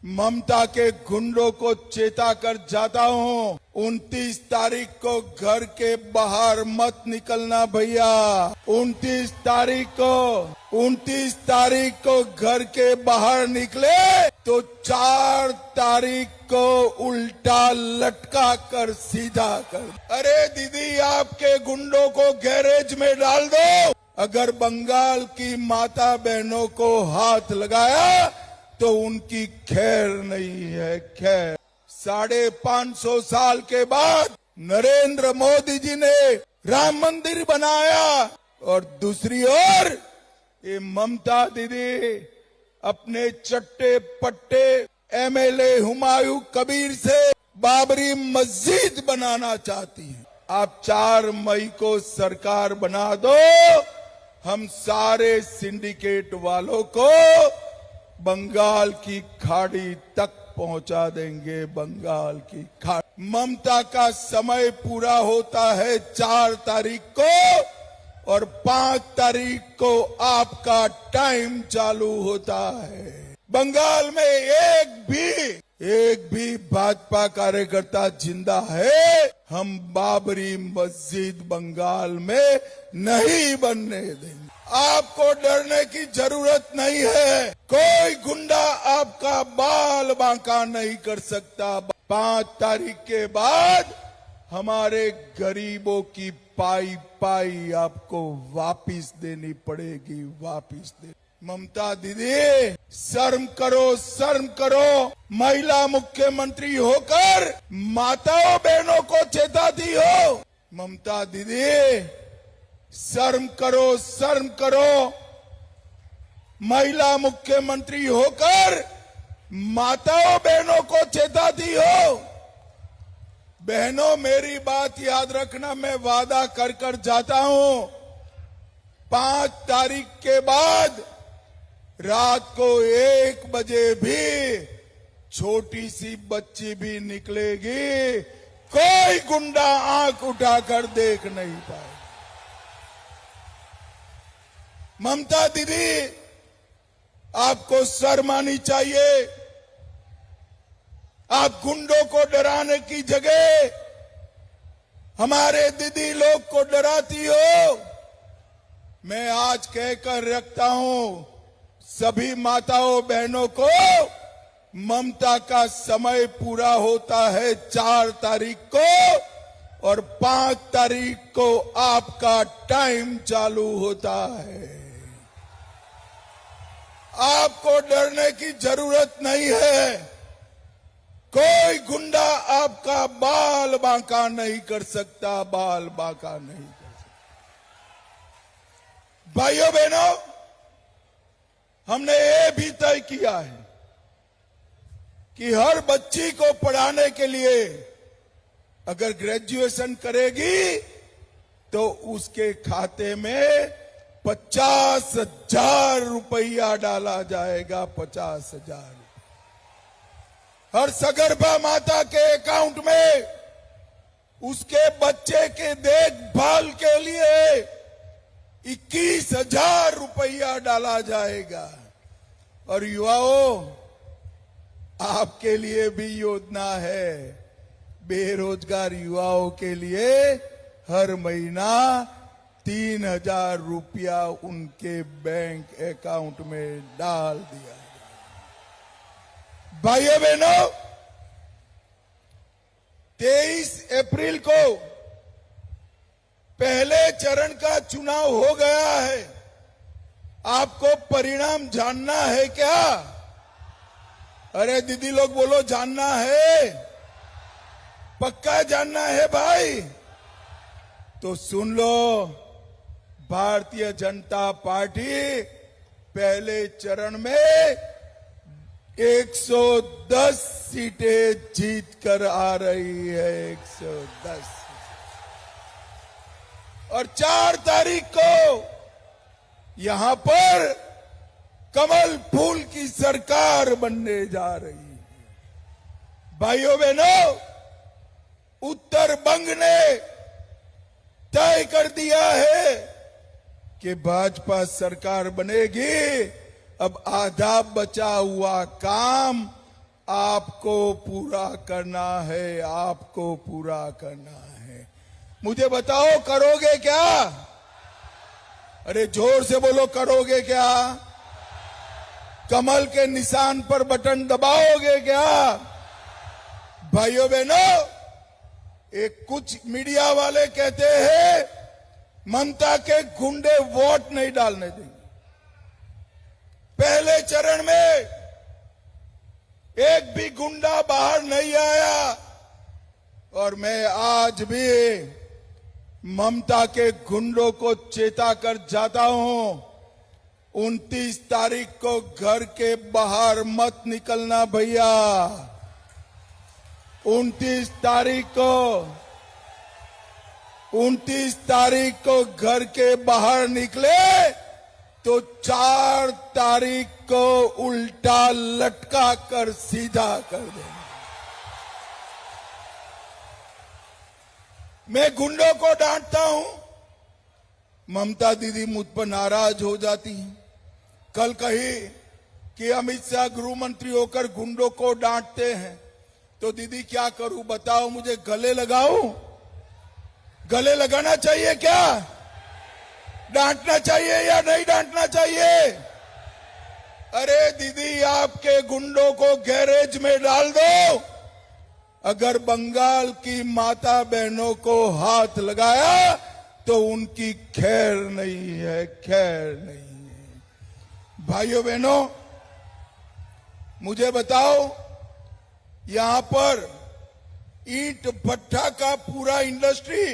ममता के गुंडों को चेता कर जाता हूँ, 29 तारीख को घर के बाहर मत निकलना भैया। 29 तारीख को घर के बाहर निकले तो 4 तारीख को उल्टा लटका कर सीधा कर। अरे दीदी, आपके गुंडों को गैरेज में डाल दो। अगर बंगाल की माता बहनों को हाथ लगाया तो उनकी खैर नहीं है। खैर 550 साल के बाद नरेंद्र मोदी जी ने राम मंदिर बनाया और दूसरी ओर ये ममता दीदी अपने चट्टे पट्टे एमएलए हुमायूं कबीर से बाबरी मस्जिद बनाना चाहती हैं। आप 4 मई को सरकार बना दो, हम सारे सिंडिकेट वालों को बंगाल की खाड़ी तक पहुंचा देंगे। बंगाल की खाड़ी। ममता का समय पूरा होता है 4 तारीख को और 5 तारीख को आपका टाइम चालू होता है। बंगाल में एक भी भाजपा कार्यकर्ता जिंदा है, हम बाबरी मस्जिद बंगाल में नहीं बनने देंगे। आपको डरने की जरूरत नहीं है, कोई गुंडा आपका बाल बांका नहीं कर सकता। 5 तारीख के बाद हमारे गरीबों की पाई पाई आपको वापिस देनी पड़ेगी, वापिस दे। ममता दीदी, शर्म करो। महिला मुख्यमंत्री होकर माताओं बहनों को चेताती हो। ममता दीदी, शर्म करो। महिला मुख्यमंत्री होकर माताओं बहनों को चेताती हो। बहनों, मेरी बात याद रखना, मैं वादा कर जाता हूं, 5 तारीख के बाद रात को 1 बजे भी छोटी सी बच्ची भी निकलेगी, कोई गुंडा आंख उठाकर देख नहीं पाए। ममता दीदी, आपको शर्म आनी चाहिए। आप गुंडों को डराने की जगह हमारे दीदी लोग को डराती हो। मैं आज कहकर रखता हूं सभी माताओं बहनों को, ममता का समय पूरा होता है 4 तारीख को और 5 तारीख को आपका टाइम चालू होता है। आपको डरने की जरूरत नहीं है, कोई गुंडा आपका बाल बांका नहीं कर सकता, बाल बांका नहीं कर सकता। भाइयों बहनों, हमने ये भी तय किया है कि हर बच्ची को पढ़ाने के लिए अगर ग्रेजुएशन करेगी तो उसके खाते में 50,000 रुपया डाला जाएगा। 50,000 हर सगर्भा माता के अकाउंट में उसके बच्चे के देखभाल के लिए 21,000 रुपया डाला जाएगा। और युवाओं, आपके लिए भी योजना है। बेरोजगार युवाओं के लिए हर महीना 3,000 रुपया उनके बैंक अकाउंट में डाल दिया जाए। भाइयों बहनों, 23 अप्रैल को पहले चरण का चुनाव हो गया है। आपको परिणाम जानना है क्या? अरे दीदी लोग बोलो, जानना है? पक्का जानना है भाई? तो सुन लो, भारतीय जनता पार्टी पहले चरण में 110 सीटें जीत कर आ रही है। 110। और 4 तारीख को यहां पर कमल फूल की सरकार बनने जा रही है। भाइयों बहनों, उत्तर बंग ने तय कर दिया है कि भाजपा सरकार बनेगी। अब आधा बचा हुआ काम आपको पूरा करना है, आपको पूरा करना है। मुझे बताओ करोगे क्या? अरे जोर से बोलो, करोगे क्या? कमल के निशान पर बटन दबाओगे क्या? भाइयों बहनों, एक कुछ मीडिया वाले कहते हैं ममता के गुंडे वोट नहीं डालने देंगे। पहले चरण में एक भी गुंडा बाहर नहीं आया और मैं आज भी ममता के गुंडों को चेता कर जाता हूं, 29 तारीख को घर के बाहर मत निकलना भैया। 29 तारीख को घर के बाहर निकले तो 4 तारीख को उल्टा लटका कर सीधा कर देना। मैं गुंडों को डांटता हूं, ममता दीदी मुझ पर नाराज हो जाती है। कल कही कि अमित शाह गृह मंत्री होकर गुंडों को डांटते हैं, तो दीदी क्या करूं बताओ, मुझे गले लगाऊं? गले लगाना चाहिए क्या? डांटना चाहिए या नहीं डांटना चाहिए? अरे दीदी, आपके गुंडों को गैरेज में डाल दो। अगर बंगाल की माता बहनों को हाथ लगाया तो उनकी खैर नहीं है, खैर नहीं है। भाइयों बहनों, मुझे बताओ, यहां पर ईंट भट्ठा का पूरा इंडस्ट्री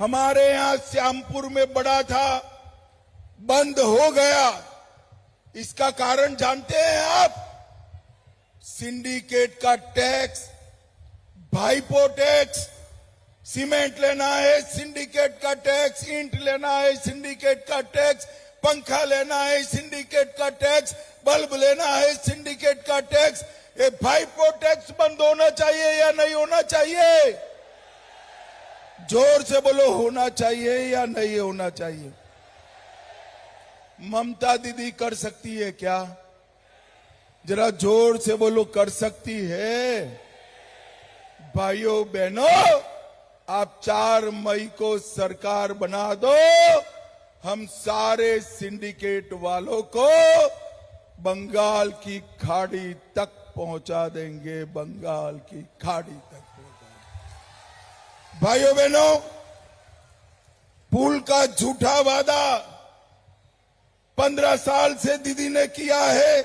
हमारे यहां श्यामपुर में बड़ा था, बंद हो गया। इसका कारण जानते हैं आप? सिंडिकेट का टैक्स, भाईपो टैक्स। सीमेंट लेना है, सिंडिकेट का टैक्स। ईंट लेना है, सिंडिकेट का टैक्स। पंखा लेना है, सिंडिकेट का टैक्स। बल्ब लेना है, सिंडिकेट का टैक्स। ये भाईपो टैक्स बंद होना चाहिए या नहीं होना चाहिए? जोर से बोलो, होना चाहिए या नहीं होना चाहिए? ममता दीदी कर सकती है क्या? जरा जोर से बोलो, कर सकती है? भाइयों बहनों, आप 4 मई को सरकार बना दो, हम सारे सिंडिकेट वालों को बंगाल की खाड़ी तक पहुंचा देंगे, बंगाल की खाड़ी तक पहुंचा देंगे। भाइयों बहनों, पुल का झूठा वादा 15 साल से दीदी ने किया है।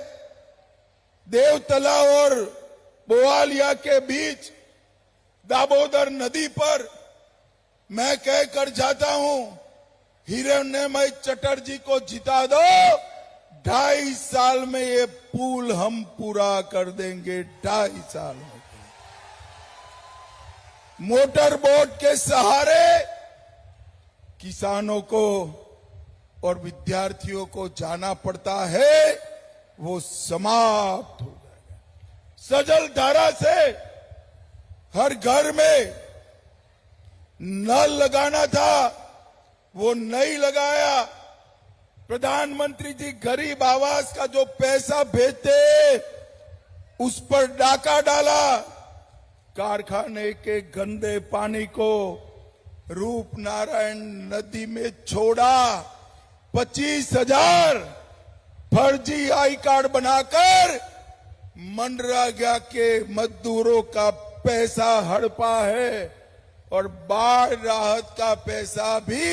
देवतला और बोवालिया के बीच दामोदर नदी पर मैं कहकर जाता हूं, हिरण्यमय चटर्जी को जिता दो, 2.5 साल में ये पुल हम पूरा कर देंगे। 2.5 साल में मोटर बोट के सहारे किसानों को और विद्यार्थियों को जाना पड़ता है, वो समाप्त हो जाएगा। सजल धारा से हर घर में नल लगाना था, वो नहीं लगाया। प्रधानमंत्री जी गरीब आवास का जो पैसा भेजते उस पर डाका डाला। कारखाने के गंदे पानी को रूपनारायण नदी में छोड़ा। 25,000 फर्जी आई कार्ड बनाकर मनरेगा के मजदूरों का पैसा हड़पा है और बाढ़ राहत का पैसा भी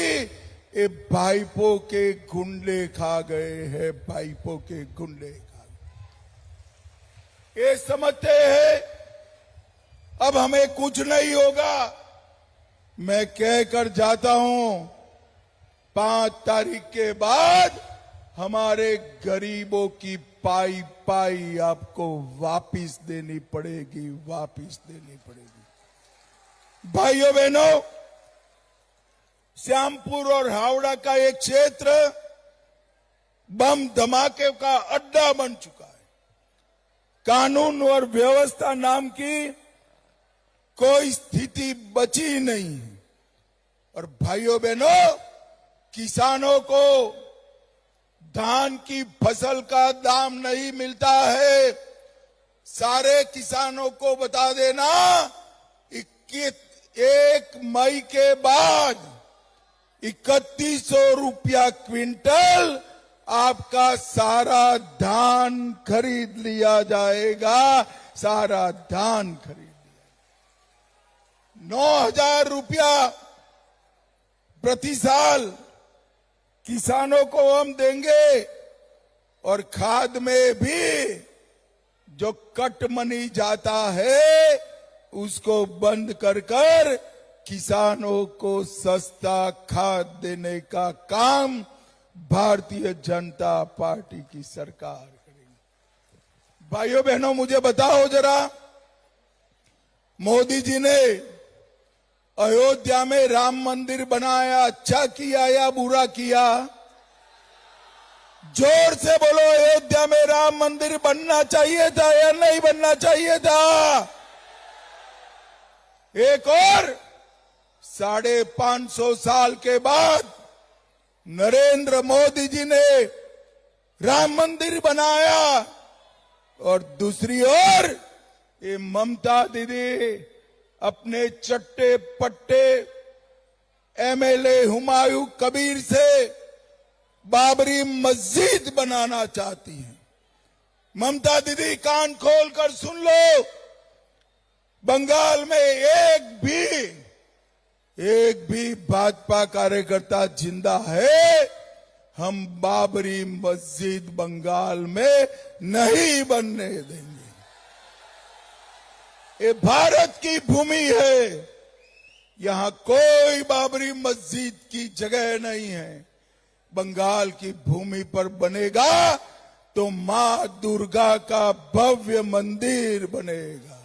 ये भाईपो के गुंडे खा गए हैं। भाईपो के गुंडे खा गए। ये समझते हैं अब हमें कुछ नहीं होगा। मैं कहकर जाता हूं, 5 तारीख के बाद हमारे गरीबों की पाई पाई आपको वापिस देनी पड़ेगी, वापिस देनी पड़ेगी। भाइयों बहनों, श्यामपुर और हावड़ा का एक क्षेत्र बम धमाके का अड्डा बन चुका है। कानून और व्यवस्था नाम की कोई स्थिति बची नहीं है। और भाइयों बहनों, किसानों को धान की फसल का दाम नहीं मिलता है। सारे किसानों को बता देना 1 मई के बाद 3100 रुपया क्विंटल आपका सारा धान खरीद लिया जाएगा। सारा धान खरीद लिया। 9,000 रुपया प्रति साल किसानों को हम देंगे और खाद में भी जो कट मनी जाता है उसको बंद कर किसानों को सस्ता खाद देने का काम भारतीय जनता पार्टी की सरकार करेगी। भाइयों बहनों, मुझे बताओ जरा, मोदी जी ने अयोध्या में राम मंदिर बनाया, अच्छा किया या बुरा किया? जोर से बोलो, अयोध्या में राम मंदिर बनना चाहिए था या नहीं बनना चाहिए था? एक और 550 साल के बाद नरेंद्र मोदी जी ने राम मंदिर बनाया और दूसरी ओर ये ममता दीदी अपने चट्टे पट्टे एमएलए हुमायूं कबीर से बाबरी मस्जिद बनाना चाहती हैं। ममता दीदी, कान खोलकर सुन लो, बंगाल में एक भी भाजपा कार्यकर्ता जिंदा है, हम बाबरी मस्जिद बंगाल में नहीं बनने देंगे। ये भारत की भूमि है, यहां कोई बाबरी मस्जिद की जगह नहीं है। बंगाल की भूमि पर बनेगा तो मां दुर्गा का भव्य मंदिर बनेगा।